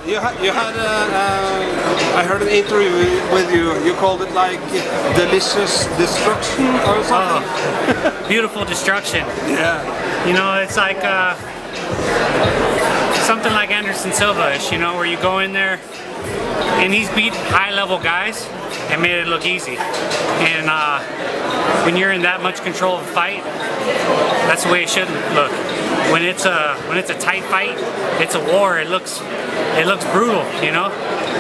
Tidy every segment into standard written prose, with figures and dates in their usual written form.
You had I heard an interview with you. You called it like delicious destruction or something. Oh, beautiful destruction. Yeah. You know, it's like something like Anderson Silva-ish, you know, where you go in there and he's beat high-level guys and made it look easy. And when you're in that much control of a fight, that's the way it should look. When it's a tight fight, it's a war. It looks brutal, you know.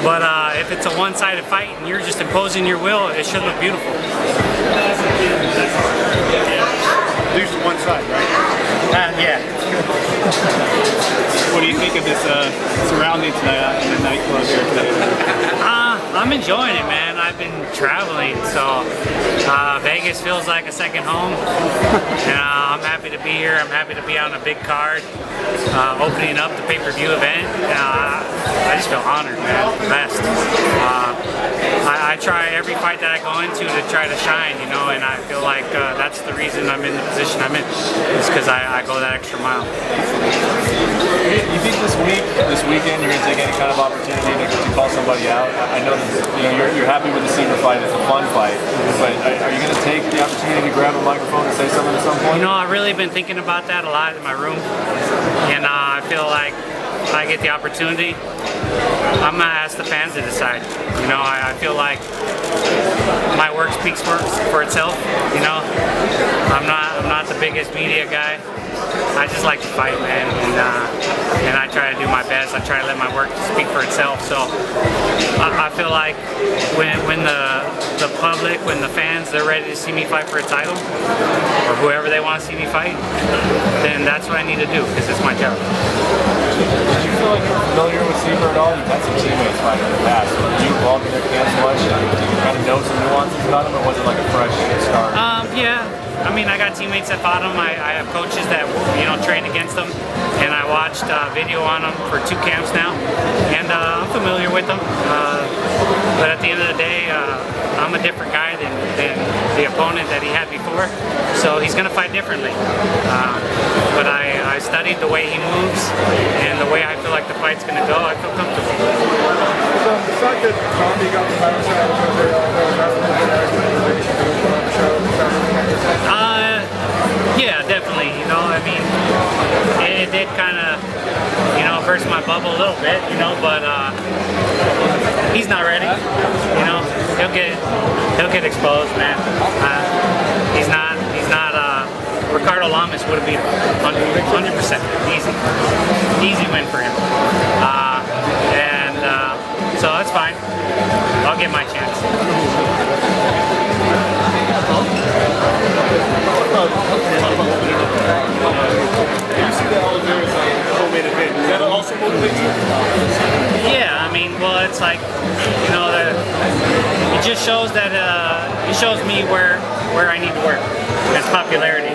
But if it's a one-sided fight and you're just imposing your will, it should look beautiful. Lose to one side, right? Yeah. What do you think of this surrounding tonight in the nightclub here today? I'm enjoying it, man. I've been traveling, so Vegas feels like a second home. And I'm happy to be here. I'm happy to be on a big card, opening up the pay-per-view event. I just feel honored, man. The best. I try every fight that I go into to try to shine, you know, and I feel like that's the reason I'm in the position I'm in, is because I go that extra mile. You think this weekend, you're going to take any kind of opportunity to call somebody out? I know that you're happy with the Seaver fight. It's a fun fight, but are you going to take the opportunity to grab a microphone and say something at some point? You know, I've really been thinking about that a lot in my room, and I feel like if I get the opportunity, I'm going to ask the fans to decide. You know, I feel like my work speaks for itself. You know, I'm not the biggest media guy. I just like to fight, man, and I try to do my best. I try to let my work speak for itself. So I feel like when the public, when the fans, they're ready to see me fight for a title, or whoever they want to see me fight, then that's what I need to do, because it's my job. Did you feel like you were familiar with Seaver at all? You've had some teammates fight in the past. Were you involved in their camps much? Did you kind of know some nuances about them, or was it like a fresh start? Yeah. I mean, I got teammates that fought them. I have coaches that, you know, train against them, and I watched video on them for 2 camps now, and I'm familiar with them. But at the end of the day, I'm a different guy than the opponent that he had before, so he's going to fight differently. But I studied the way he moves, and the way I feel like the fight's going to go, I feel comfortable. So the fact that Tommy got the title shot over yeah, definitely. You know, I mean, it did kind of, you know, burst my bubble a little bit, you know, but he's not ready. You know, he'll get exposed, man. He's not. Ricardo Lamas would have been 100% easy win for him. So that's fine. I'll get my chance. You see the elevator as like a co-main event. Does that also motivate you? Yeah, I mean, well, it's like, you know, it just shows that it shows me where I need to work. It's popularity.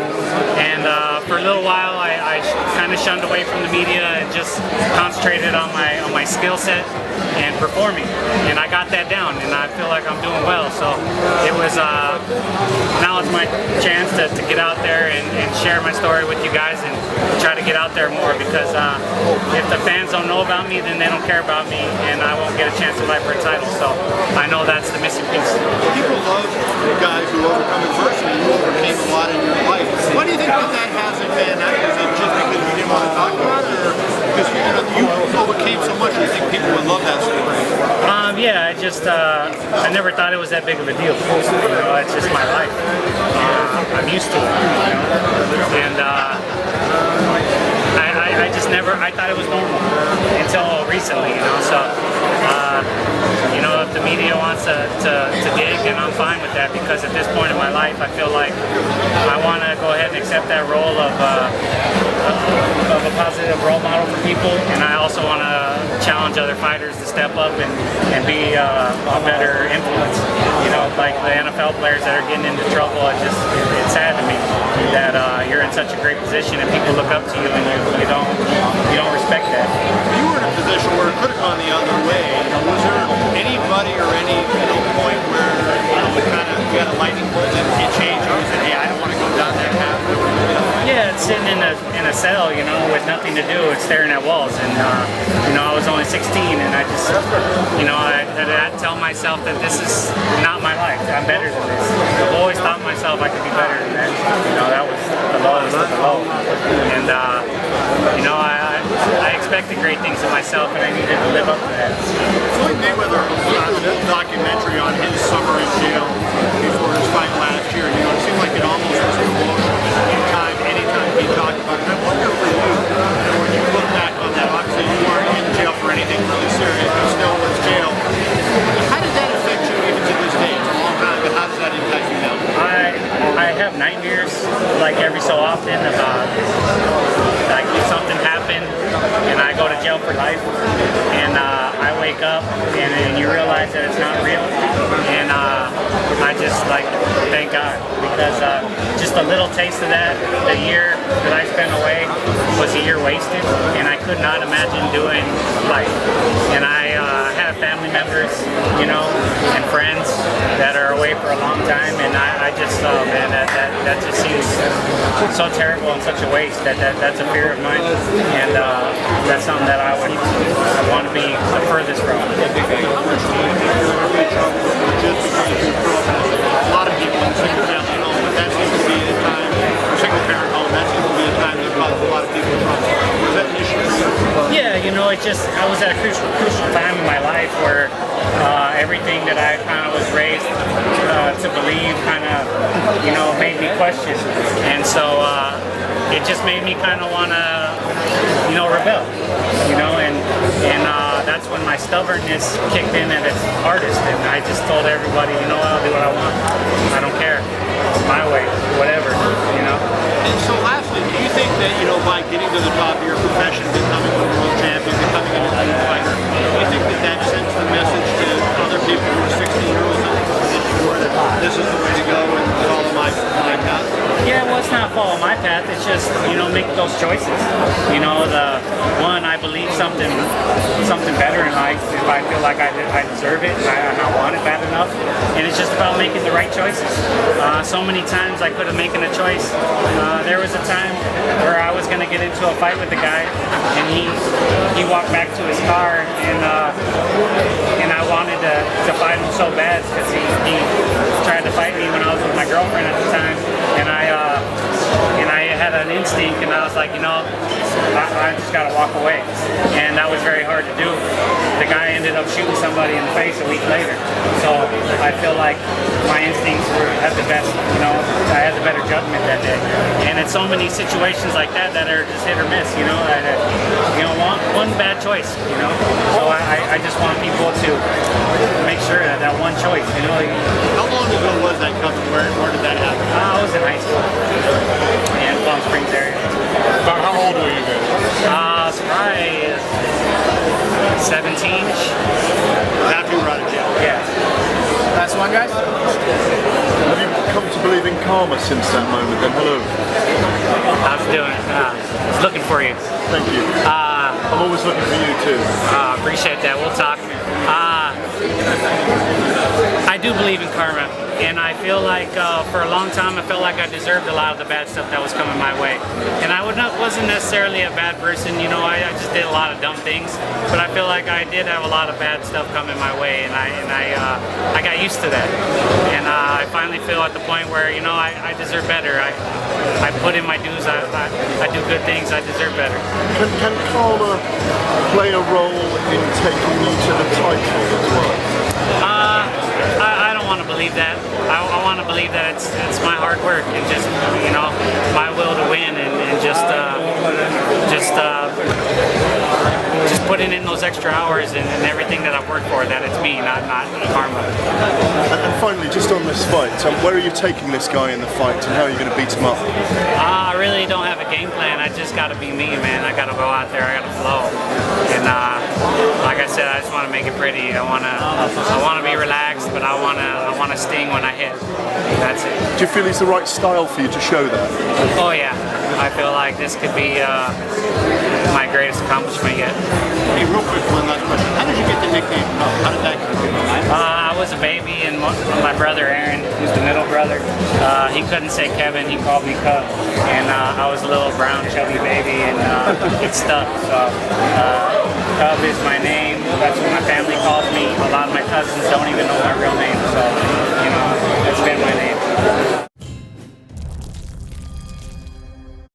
And for a little while, I kind of shunned away from the media and just concentrated on my skill set and performing. And I got that down, and I feel like I'm doing well. So it was now it's my chance to get out there and share my story with you guys and try to get out there more, because if the fans don't know about me, then they don't care about me, and I won't get a chance to fight for a title. So I know that's the missing piece. People love guys who overcome adversity. You overcame a lot in your life. Why do you think that hasn't been? Is it just because you didn't want to talk about it, or because you overcame so much? You think people would love that story? Yeah, I never thought it was that big of a deal. You know, it's just my life. I'm used to it. You know? And I just never. I thought it was normal until recently. You know, so. You know, if the media wants to dig, then I'm fine with that, because at this point in my life, I feel like I want to go ahead and accept that role of a positive role model for people, and I also want to challenge other fighters to step up and be a better influence. You know, like the NFL players that are getting into trouble. It's sad to me that you're in such a great position and people look up to you and you don't respect that. You were in a position where it could have gone the other way. Was there anybody or any point where it kind of you had a lightning bolt that it changed? Or you said, hey, I don't want to go down that path? Yeah, it's sitting in a cell, you know, with nothing to do, it's staring at walls. And you know, I was only 16, and I just, you know, I tell myself that this is not my life. I'm better than this. I've always thought myself I could be better than that. You know, that was the lowest of the low. And you know, I expected great things of myself, and I needed to live up to that. Floyd Mayweather did a documentary on his summer in jail before his fight last year. You know, it seemed like it almost was an emotional anytime he talked about it. I wonder for you, when you look back on that, obviously you weren't in jail for anything really serious, but still was jail. How did that affect you even to this day? It's a long time, but how does that impact you now? I have nightmares like every so often about like if something happened and I go to jail for life, and I wake up and you realize that it's not real, and I just like thank God, because just a little taste of that, the year that I spent away was a year wasted, and I could not imagine doing life. And I have family members, you know, and friends that are away for a long time, and I just man, that just seems so terrible and such a waste. That's a fear of mine, and that's something that I want to be the furthest from. How much do you think you're going to be in trouble just because of your problem? A lot of people in single family home, but that seems to be a time, or single parent home, that seems to be a time that causes a lot of people trouble. Was that an issue for you? Yeah, you know, I was at a crucial time in my life where everything that I kind of was raised to believe kind of, you know, made me question. And so it just made me kind of want to, you know, rebel, you know, and that's when my stubbornness kicked in at its hardest, and I just told everybody, you know, I'll do what I want. I don't care. It's my way, whatever, you know. And so lastly, do you think that, you know, by getting to the top of your profession, becoming a world champion, becoming an elite fighter, do you think that that sends the message to other people who are 16-year-olds in the position where that this is the way to go and follow my path? Yeah, well, it's not follow my path. It's just, you know, make those choices. You know, the one, I believe something better in life if I feel like I deserve it and I want it bad enough. And it's just about making the right choices. So many times I could have making a choice. There was a time where I was going to get into a fight with a guy, and he walked back to his car, and I wanted to fight him so bad because he tried to fight me when I was with my girlfriend at the time, and I had an instinct, and I was like, you know, I just gotta walk away, and that was very hard to do. The guy ended up shooting somebody in the face a week later, so I feel like my instincts had the best, you know, I had the better judgment that day. And it's so many situations like that are just hit or miss, you know, you know, one bad choice, you know, so I just want people to make sure that one choice, you know. How long ago was that coming? Where did that happen? I was in high school in Palm Springs area. About how old were you then? Probably 17-ish. After you were out of jail? Yeah. Last one, guys. Have you come to believe in karma since that moment then? Hello. How's it doing? I was looking for you. Thank you. I'm always looking for you too. Appreciate that. We'll talk. I do believe in karma, and I feel like for a long time I felt like I deserved a lot of the bad stuff that was coming my way. And I wasn't necessarily a bad person, you know, I just did a lot of dumb things, but I feel like I did have a lot of bad stuff coming my way, and I got used to that. And I finally feel at the point where, you know, I deserve better. I put in my dues, I do good things, I deserve better. Can karma play a role in taking you to the title as well? I don't want to believe that. I want to believe that it's my hard work and just, you know, my will to win, and just putting in those extra hours and everything that I've worked for, that it's me, not karma. And finally, just on this fight, where are you taking this guy in the fight, and how are you going to beat him up? I really don't have a game plan. I just got to be me, man. I got to go out there. I got to flow. And like I said, I just want to make it pretty. I want to be relaxed, but I want to sting when I hit. That's it. Do you feel he's the right style for you to show that? Oh yeah. I feel like this could be my greatest accomplishment yet. Hey, real quick, one last question. How did you get the nickname Cub? How did that come? I was a baby, and my brother Aaron, who's the middle brother, he couldn't say Kevin, he called me Cub, and I was a little brown chubby baby, and it stuck. So Cub is my name. That's what my family calls me. A lot of my cousins don't even know my real name, so you know, it's been my name.